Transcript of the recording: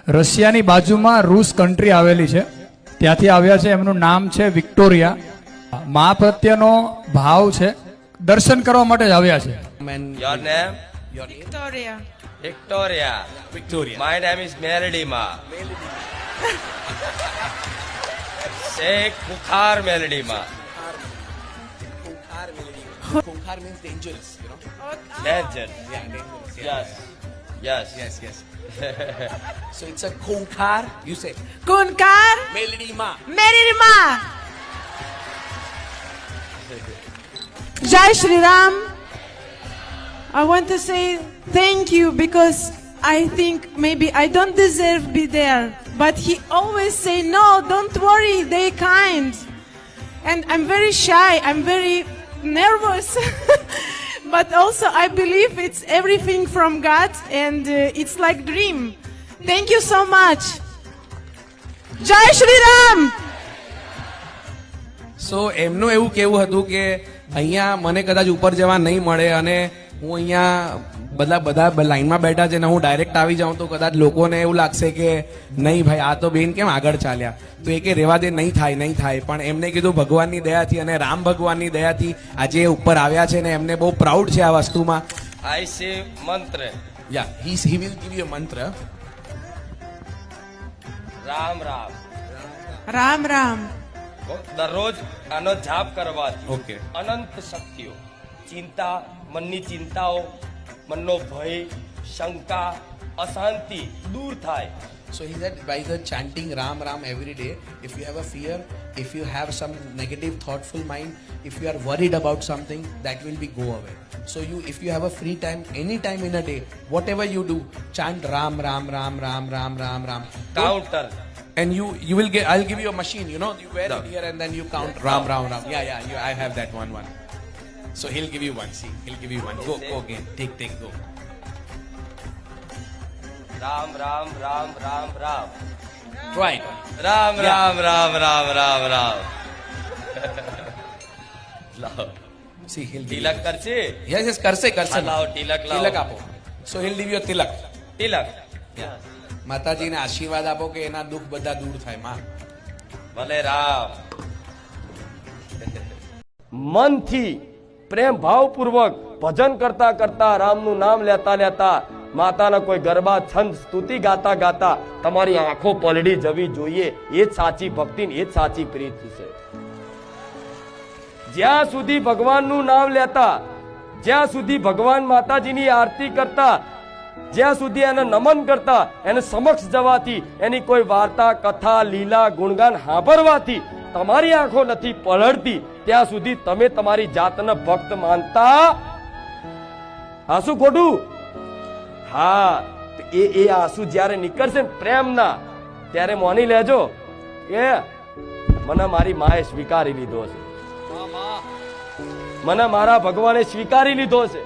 રશિયાની બાજુમાં રૂસ કન્ટ્રી આવેલી છે, ત્યાંથી આવ્યા છે. એમનું નામ છે વિક્ટોરિયા. મા પ્રત્યેનો ભાવ છે, દર્શન કરવા માટે જ આવ્યા છે. Your name? Victoria. Victoria. Victoria. My name is Melody Ma. Sheikh Bukhar Melody Ma. Kunkar means dangerous, you know. Danger. Yeah, dangerous. Yes. Yes. Yes, yes. So it's a Kunkar, you say. Kunkar. Melody Ma. Meririma. Jai Shri Ram. I want to say thank you because I think maybe I don't deserve be there, but he always say no, don't worry, they kind. And I'm very shy, I'm very nervous. But also I believe it's everything from God and it's like dream. Thank you so much. Jai Shri Ram. So એમનું એવું કેવું હતું કે અહીંયા મને કદાચ ઉપર જવા નહીં મળે અને હું અહીંયા બધા લાઈનમાં બેઠા છે ને હું ડાયરેક્ટ આવી જાઉં તો કદાચ લોકોને એવું લાગશે કે નહીં ભાઈ આ તો બેન કેમ આગળ ચાલ્યા, તો એ કે રેવા દે, નહીં થાય. પણ એમને કીધું ભગવાનની દયાથી અને રામ ભગવાનની દયાથી આજે એ ઉપર આવ્યા છે ને એમને બહુ પ્રાઉડ છે આ વસ્તુમાં. I say mantra. Yeah, he will give you a mantra. Ram Ram. Ram Ram. દરરોજ આનો જાપ કરવાથી Okay. અનંત શક્તિઓ, ચિંતા, મનની ચિંતાઓ, મનનો ભય, શંકા, અશાંતિ દૂર થાય. So he said by the chanting Ram Ram every day, if you have a fear, if you have some negative thoughtful mind, if you are worried about something, that will be go away. So if you have a free time, any time in a day, whatever you do, chant Ram Ram Ram Ram Ram Ram Ram. Counter. And you will get, I'll give you a machine, you know, you wear it here and then you count Ram Ram Ram. Yeah, I have that one. So he'll give you one, see, he'll give you one. Go again, take, go. Ram Ram Ram Ram Ram. Try. Ram Yeah. Ram Ram Ram Ram Ram. લાવો See, he'll give Tilak you. કરશે. Yes, કરશે. લાવો તિલક લાવો. તિલક આપો. So he'll give you a tilak. તિલક. માતાજીને આશીર્વાદ આપો કે એના દુઃખ બધા દૂર થાય માં. ભલે રામ. મનથી પ્રેમ ભાવપૂર્વક ભજન કરતા કરતા રામનું નામ લેતા લેતા માતાના કોઈ ગરબા છંદ સ્તુતિ ગાતા ગાતા તમારી આંખો પલળી જવી જોઈએ. એ જ સાચી ભક્તિ ને એ જ સાચી પ્રીત છે. જ્યાં સુધી ભગવાનનું નામ લેતા, જ્યાં સુધી ભગવાન માતાજીની આરતી કરતા, જ્યાં સુધી એને નમન કરતા, એને સમક્ષ જવાથી, એની કોઈ વાર્તા, કથા, લીલા, ગુણગાન સાંભળવાથી તમારી આંખો નથી પલળતી, ત્યાં સુધી તમે તમારી જાતને ભક્ત માનતા. હા, શું ખોટું? હા, એ આંસુ જ્યારે નીકળશે ને પ્રેમના, ત્યારે માની લેજો કે મને મારી માએ સ્વીકારી લીધો છે, મને મારા ભગવાને સ્વીકારી લીધો છે.